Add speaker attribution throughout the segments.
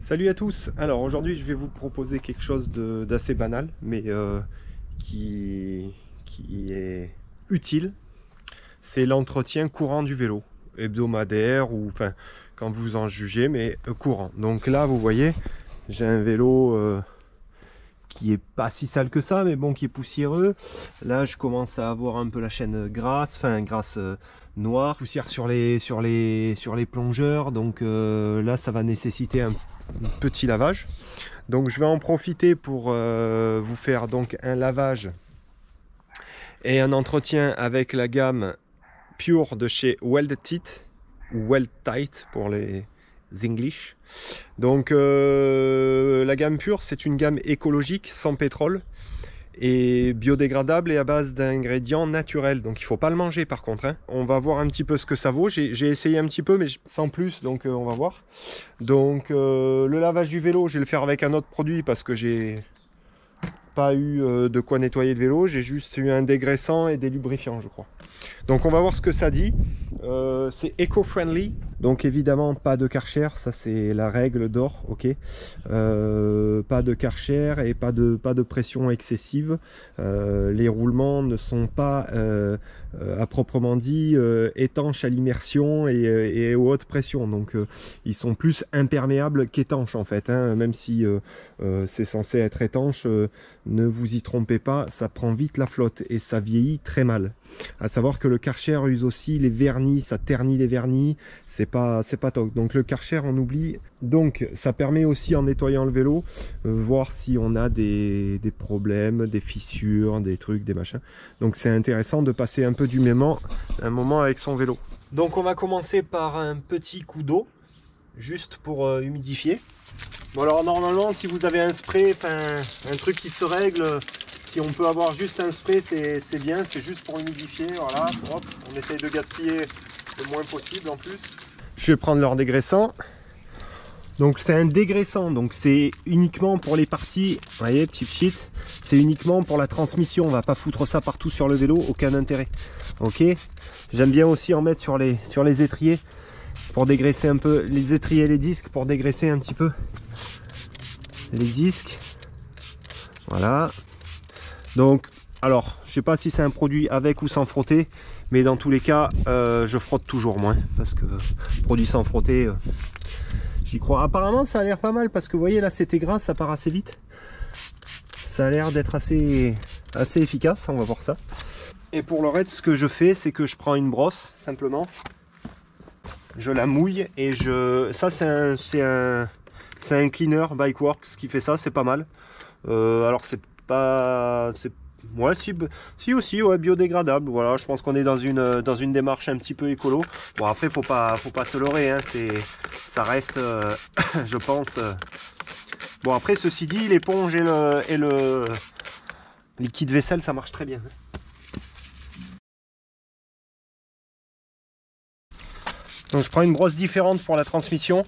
Speaker 1: Salut à tous. Alors aujourd'hui je vais vous proposer quelque chose d'assez banal mais qui, qui est utile. C'est l'entretien courant du vélo, hebdomadaire ou enfin quand vous en jugez, mais courant. Donc là vous voyez, j'ai un vélo qui est pas si sale que ça, mais bon, qui est poussiéreux. Là je commence à avoir un peu la chaîne grasse, enfin grasse noire, poussière sur les plongeurs. Donc là ça va nécessiter un petit lavage. Donc je vais en profiter pour vous faire donc un lavage et un entretien avec la gamme Pure de chez Weldtight ou Weldtight pour les English. Donc la gamme Pure, c'est une gamme écologique sans pétrole et biodégradable et à base d'ingrédients naturels. Donc il ne faut pas le manger par contre, hein. On va voir un petit peu ce que ça vaut. J'ai essayé un petit peu mais sans plus, donc on va voir. Donc le lavage du vélo, je vais le faire avec un autre produit parce que j'ai pas eu de quoi nettoyer le vélo. J'ai juste eu un dégraissant et des lubrifiants, je crois. Donc on va voir ce que ça dit. C'est eco-friendly, donc évidemment pas de Karcher, ça c'est la règle d'or, ok. Pas de Karcher et pas de pression excessive. Les roulements ne sont pas à proprement dit étanches à l'immersion et aux hautes pressions, donc ils sont plus imperméables qu'étanches en fait, hein. Même si c'est censé être étanche, ne vous y trompez pas, ça prend vite la flotte et ça vieillit très mal. À savoir que le Karcher use aussi les vernis, ça ternit les vernis, c'est pas top. Donc le Karcher on oublie. Donc ça permet aussi en nettoyant le vélo, voir si on a des problèmes, des fissures, des trucs, des machins. Donc c'est intéressant de passer un peu d'humainement un moment avec son vélo. Donc on va commencer par un petit coup d'eau, juste pour humidifier. Bon alors normalement si vous avez un spray, un truc qui se règle, si on peut avoir juste un spray c'est bien, c'est juste pour humidifier, voilà, hop, on essaye de gaspiller le moins possible en plus. Je vais prendre leur dégraissant. Donc c'est un dégraissant, donc c'est uniquement pour les parties, vous voyez, petit shit, c'est uniquement pour la transmission, on va pas foutre ça partout sur le vélo, aucun intérêt. Ok, j'aime bien aussi en mettre sur les étriers, pour dégraisser un peu, les étriers et les disques, pour dégraisser un petit peu les disques. Voilà. Donc, alors, je sais pas si c'est un produit avec ou sans frotter, mais dans tous les cas, je frotte toujours moins, parce que produit sans frotter, j'y crois. Apparemment, ça a l'air pas mal, parce que vous voyez, là, c'était gras, ça part assez vite. Ça a l'air d'être assez efficace, on va voir ça. Et pour le reste, ce que je fais, c'est que je prends une brosse, simplement. Je la mouille, et ça, c'est un cleaner Bikeworks qui fait ça, c'est pas mal. Alors, c'est pas... Ouais, si aussi, ouais, biodégradable. Voilà, je pense qu'on est dans une démarche un petit peu écolo. Bon, après, faut pas se leurrer, hein, ça reste, je pense. Bon, après, ceci dit, l'éponge et le liquide vaisselle, ça marche très bien. Donc, je prends une brosse différente pour la transmission,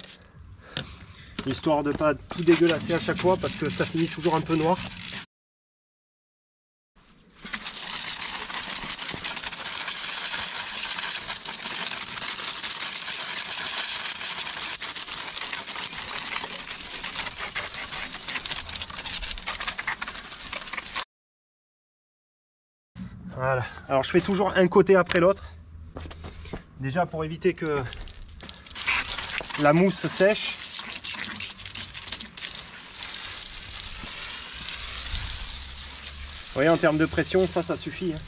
Speaker 1: histoire de pas tout dégueulasser à chaque fois, parce que ça finit toujours un peu noir. Voilà, alors je fais toujours un côté après l'autre, déjà pour éviter que la mousse sèche. Vous voyez, en termes de pression, ça suffit, hein.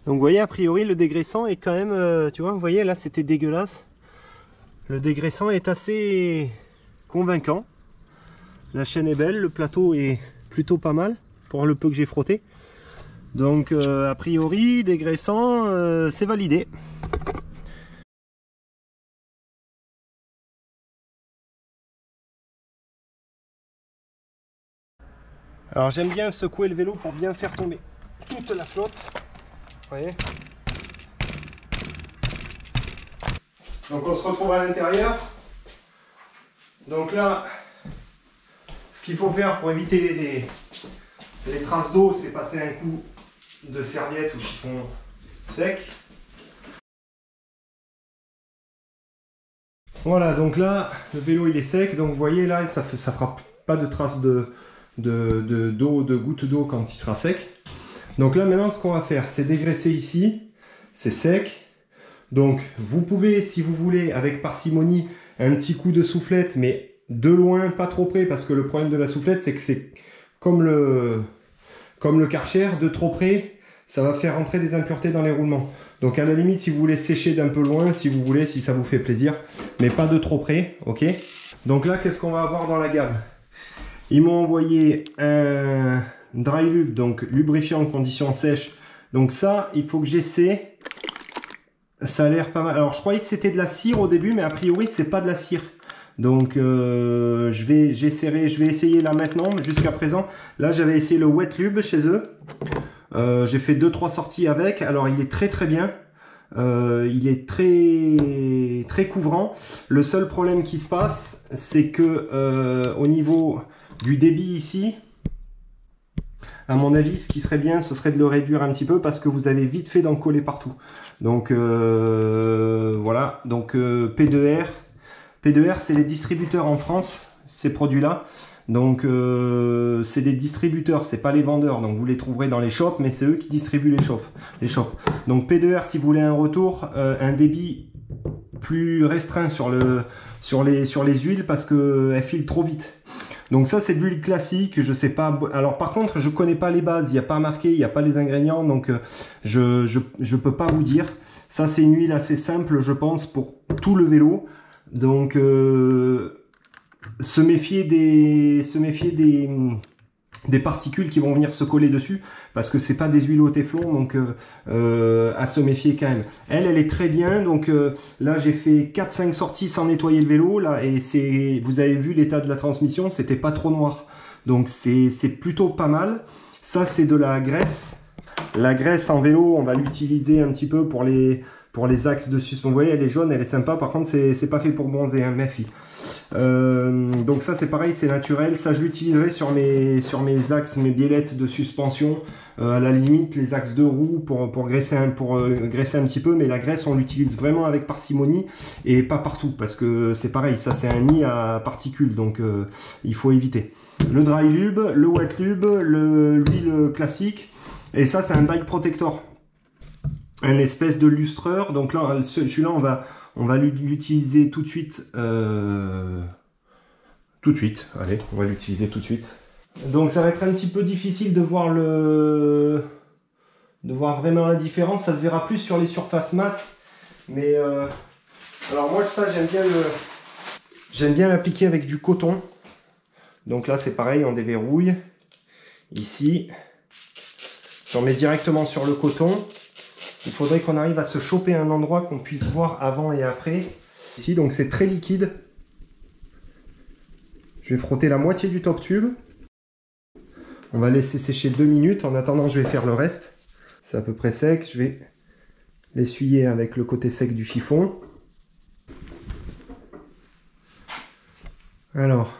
Speaker 1: Donc vous voyez, a priori le dégraissant est quand même, tu vois, vous voyez là c'était dégueulasse. Le dégraissant est assez convaincant. La chaîne est belle, le plateau est plutôt pas mal pour le peu que j'ai frotté. Donc a priori, dégraissant, c'est validé. Alors j'aime bien secouer le vélo pour bien faire tomber toute la flotte. Vous voyez. Donc on se retrouve à l'intérieur. Donc là, ce qu'il faut faire pour éviter les traces d'eau, c'est passer un coup de serviette ou chiffon sec. Voilà, donc là, le vélo il est sec, donc vous voyez là, ça fera pas de traces d'eau, de gouttes d'eau quand il sera sec. Donc là maintenant ce qu'on va faire, c'est dégraisser ici, c'est sec. Donc vous pouvez, si vous voulez, avec parcimonie, un petit coup de soufflette, mais de loin, pas trop près, parce que le problème de la soufflette, c'est que c'est comme le Karcher, de trop près, ça va faire entrer des impuretés dans les roulements. Donc à la limite, si vous voulez sécher d'un peu loin, si vous voulez, si ça vous fait plaisir, mais pas de trop près, ok? Donc là, qu'est-ce qu'on va avoir dans la gamme? Ils m'ont envoyé un dry lube, donc lubrifiant en conditions sèches. Donc ça, il faut que j'essaie. Ça a l'air pas mal. Alors je croyais que c'était de la cire au début, mais a priori c'est pas de la cire. Donc je vais essayer là maintenant. Jusqu'à présent, là j'avais essayé le wet lube chez eux. J'ai fait 2-3 sorties avec. Alors il est très très bien. Il est très couvrant. Le seul problème qui se passe, c'est que au niveau du débit ici, à mon avis, ce qui serait bien, ce serait de le réduire un petit peu parce que vous avez vite fait d'en coller partout. Donc voilà, donc P2R. P2R, c'est les distributeurs en France, ces produits-là. Donc c'est des distributeurs, c'est pas les vendeurs. Donc vous les trouverez dans les shops, mais c'est eux qui distribuent les shops. Donc P2R, si vous voulez un retour, un débit plus restreint sur les huiles parce qu'elles filent trop vite. Donc ça c'est de l'huile classique, je sais pas. Alors par contre je connais pas les bases, il n'y a pas marqué, il n'y a pas les ingrédients, donc je peux pas vous dire. Ça c'est une huile assez simple je pense pour tout le vélo. Donc se méfier des particules qui vont venir se coller dessus parce que c'est pas des huiles au téflon, donc à se méfier quand même. Elle est très bien, donc là j'ai fait 4-5 sorties sans nettoyer le vélo là, et vous avez vu l'état de la transmission, c'était pas trop noir, donc c'est plutôt pas mal. Ça c'est de la graisse. La graisse en vélo, on va l'utiliser un petit peu pour les axes de suspension. Vous voyez, elle est jaune, elle est sympa. Par contre, c'est pas fait pour bronzer, hein, méfie. Donc ça, c'est pareil, c'est naturel. Ça, je l'utiliserai sur mes axes, mes biellettes de suspension. À la limite, les axes de roue pour graisser un petit peu. Mais la graisse, on l'utilise vraiment avec parcimonie et pas partout. Parce que c'est pareil, ça, c'est un nid à particules. Donc, il faut éviter. Le dry lube, le wet lube, l'huile classique. Et ça, c'est un bike protector. Un espèce de lustreur. Donc là, celui-là, on va l'utiliser tout de suite. Allez, on va l'utiliser tout de suite. Donc ça va être un petit peu difficile de voir vraiment la différence. Ça se verra plus sur les surfaces mat. Mais alors moi, ça, j'aime bien l'appliquer avec du coton. Donc là, c'est pareil, on déverrouille. Ici, j'en mets directement sur le coton. Il faudrait qu'on arrive à se choper un endroit qu'on puisse voir avant et après. Ici, donc c'est très liquide. Je vais frotter la moitié du top tube. On va laisser sécher 2 minutes. En attendant, je vais faire le reste. C'est à peu près sec. Je vais l'essuyer avec le côté sec du chiffon. Alors,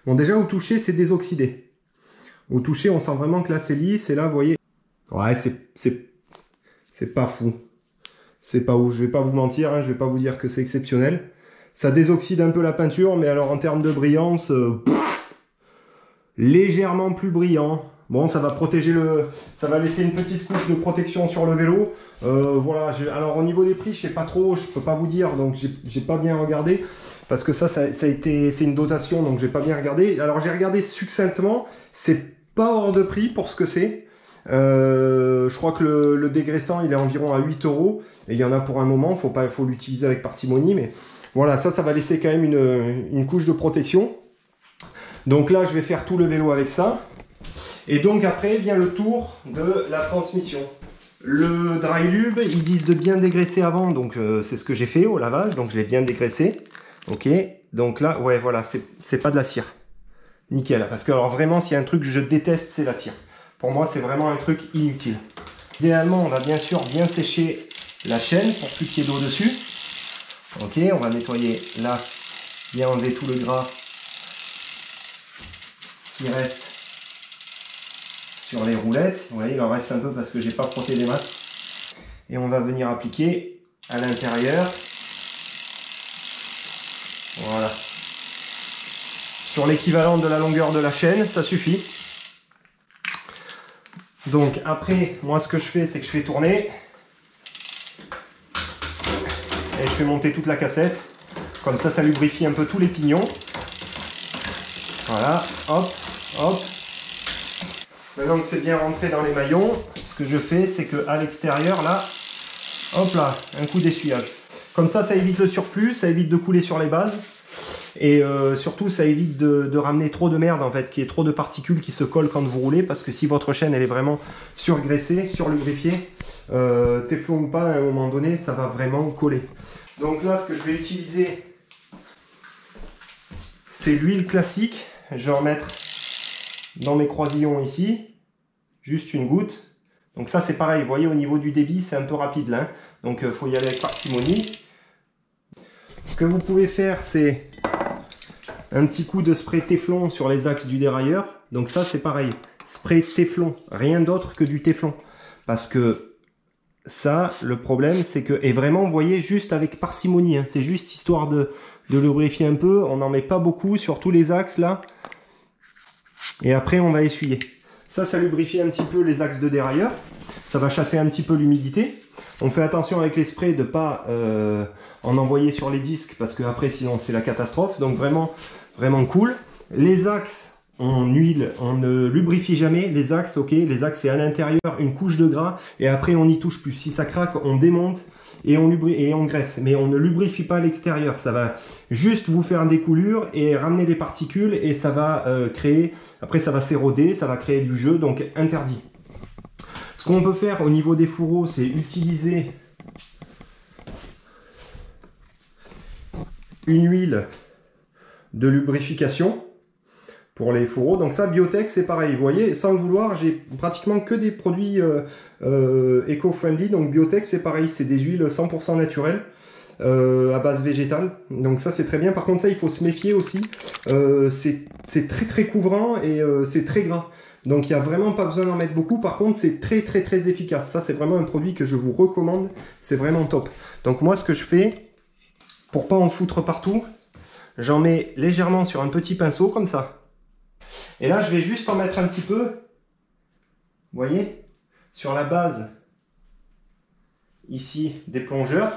Speaker 1: bon, déjà au toucher, c'est désoxydé. Au toucher, on sent vraiment que là, c'est lisse. Et là, vous voyez, ouais, c'est pas fou. C'est pas ouf. Je vais pas vous mentir, hein, je vais pas vous dire que c'est exceptionnel. Ça désoxyde un peu la peinture, mais alors en termes de brillance, légèrement plus brillant. Bon, ça va protéger ça va laisser une petite couche de protection sur le vélo. Voilà. Alors au niveau des prix, je sais pas trop, je peux pas vous dire, donc j'ai pas bien regardé. Parce que c'est une dotation, donc j'ai pas bien regardé. Alors j'ai regardé succinctement, c'est pas hors de prix pour ce que c'est. Je crois que le dégraissant il est environ à 8 €, et il y en a pour un moment, faut l'utiliser avec parcimonie, mais voilà, ça va laisser quand même une couche de protection. Donc là, je vais faire tout le vélo avec ça. Et donc après vient le tour de la transmission. Le dry lube, ils disent de bien dégraisser avant, donc c'est ce que j'ai fait au lavage, donc je l'ai bien dégraissé. Ok, donc là, ouais, voilà, c'est pas de la cire. Nickel, parce que alors vraiment, s'il y a un truc que je déteste, c'est la cire. Pour moi, c'est vraiment un truc inutile. Idéalement, on va bien sûr bien sécher la chaîne pour plus qu'il y ait d'eau dessus. Ok, on va nettoyer là, bien enlever tout le gras qui reste sur les roulettes. Vous voyez, il en reste un peu parce que j'ai pas frotté les masses. Et on va venir appliquer à l'intérieur Voilà. Sur l'équivalent de la longueur de la chaîne, ça suffit. Donc après, moi ce que je fais, c'est que je fais tourner. Et je fais monter toute la cassette. Comme ça lubrifie un peu tous les pignons. Voilà, hop, hop. Maintenant que c'est bien rentré dans les maillons, ce que je fais, c'est qu'à l'extérieur, là, hop là, un coup d'essuyage. Comme ça évite le surplus, ça évite de couler sur les bases. Et surtout, ça évite de ramener trop de merde, en fait, qu'il y ait trop de particules qui se collent quand vous roulez, parce que si votre chaîne, elle est vraiment surgraissée, surlubrifiée, téflon ou pas, à un moment donné, ça va vraiment coller. Donc là, ce que je vais utiliser, c'est l'huile classique. Je vais en mettre dans mes croisillons ici, juste une goutte. Donc ça, c'est pareil, vous voyez, au niveau du débit, c'est un peu rapide là. Donc il faut y aller avec parcimonie. Ce que vous pouvez faire, c'est un petit coup de spray téflon sur les axes du dérailleur. Donc ça, c'est pareil, spray téflon, rien d'autre que du téflon. Parce que ça, le problème, c'est que, et vraiment, vous voyez, juste avec parcimonie, hein, c'est juste histoire de lubrifier un peu, on n'en met pas beaucoup sur tous les axes là. Et après, on va essuyer. Ça lubrifie un petit peu les axes de dérailleur. Ça va chasser un petit peu l'humidité. On fait attention avec les sprays de ne pas en envoyer sur les disques parce que après sinon c'est la catastrophe. Donc vraiment, vraiment cool. Les axes, on ne lubrifie jamais. Les axes, ok, les axes c'est à l'intérieur une couche de gras et après on n'y touche plus. Si ça craque, on démonte et on graisse. Mais on ne lubrifie pas l'extérieur. Ça va juste vous faire des coulures et ramener les particules et ça va créer, après ça va s'éroder, ça va créer du jeu, donc interdit. Ce qu'on peut faire au niveau des fourreaux, c'est utiliser une huile de lubrification pour les fourreaux. Donc ça, Biotech, c'est pareil. Vous voyez, sans le vouloir, j'ai pratiquement que des produits éco-friendly. Donc Biotech, c'est pareil, c'est des huiles 100% naturelles à base végétale. Donc ça, c'est très bien. Par contre, ça, il faut se méfier aussi. C'est très très couvrant et c'est très gras. Donc il n'y a vraiment pas besoin d'en mettre beaucoup. Par contre, c'est très très très efficace. Ça, c'est vraiment un produit que je vous recommande. C'est vraiment top. Donc moi, ce que je fais, pour pas en foutre partout, j'en mets légèrement sur un petit pinceau, comme ça. Et là, je vais juste en mettre un petit peu, vous voyez, sur la base, ici, des plongeurs,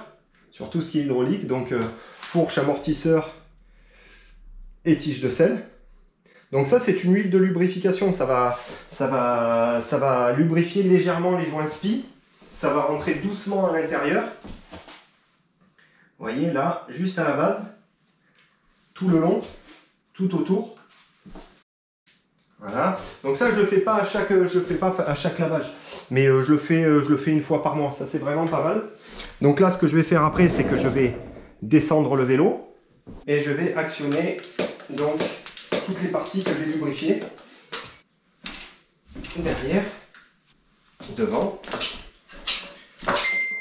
Speaker 1: sur tout ce qui est hydraulique. Donc fourche, amortisseur et tige de sel. Donc ça, c'est une huile de lubrification. Ça va lubrifier légèrement les joints spi. Ça va rentrer doucement à l'intérieur. Vous voyez, là, juste à la base, tout le long, tout autour. Voilà. Donc ça, je le fais pas à chaque lavage, mais je le fais une fois par mois. Ça, c'est vraiment pas mal. Donc là, ce que je vais faire après, c'est que je vais descendre le vélo et je vais actionner donc toutes les parties que j'ai lubrifiées, derrière, devant,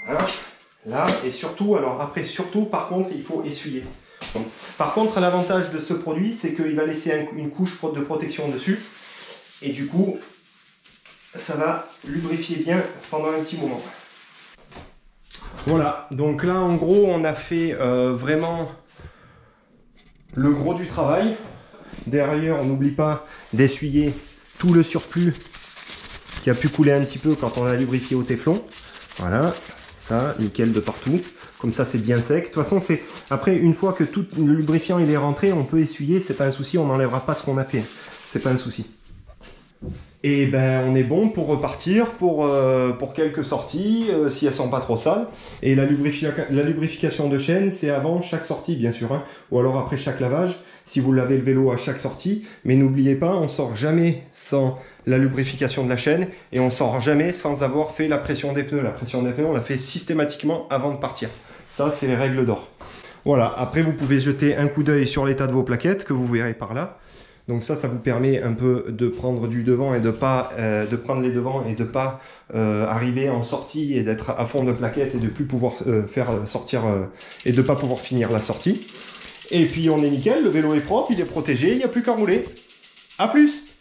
Speaker 1: voilà, là, et surtout, alors après, surtout, par contre, il faut essuyer. Donc, par contre, l'avantage de ce produit, c'est qu'il va laisser une couche de protection dessus, et du coup, ça va lubrifier bien pendant un petit moment. Voilà, donc là, en gros, on a fait vraiment le gros du travail. Derrière, on n'oublie pas d'essuyer tout le surplus qui a pu couler un petit peu quand on a lubrifié au téflon. Voilà, ça, nickel de partout. Comme ça, c'est bien sec. De toute façon, c'est après, une fois que tout le lubrifiant il est rentré, on peut essuyer, c'est pas un souci, on n'enlèvera pas ce qu'on a fait. C'est pas un souci. Et ben, on est bon pour repartir pour quelques sorties, si elles sont pas trop sales. Et la lubrification de chaîne, c'est avant chaque sortie, bien sûr, hein, ou alors après chaque lavage, si vous lavez le vélo à chaque sortie. Mais n'oubliez pas, on sort jamais sans la lubrification de la chaîne, et on sort jamais sans avoir fait la pression des pneus. La pression des pneus, on la fait systématiquement avant de partir. Ça, c'est les règles d'or. Voilà, après vous pouvez jeter un coup d'œil sur l'état de vos plaquettes, que vous verrez par là. Donc ça vous permet un peu de prendre du devant et de prendre les devants et de pas arriver en sortie et d'être à fond de plaquettes et de plus pouvoir faire sortir et de pas pouvoir finir la sortie. Et puis on est nickel, le vélo est propre, il est protégé, il n'y a plus qu'à rouler. A plus!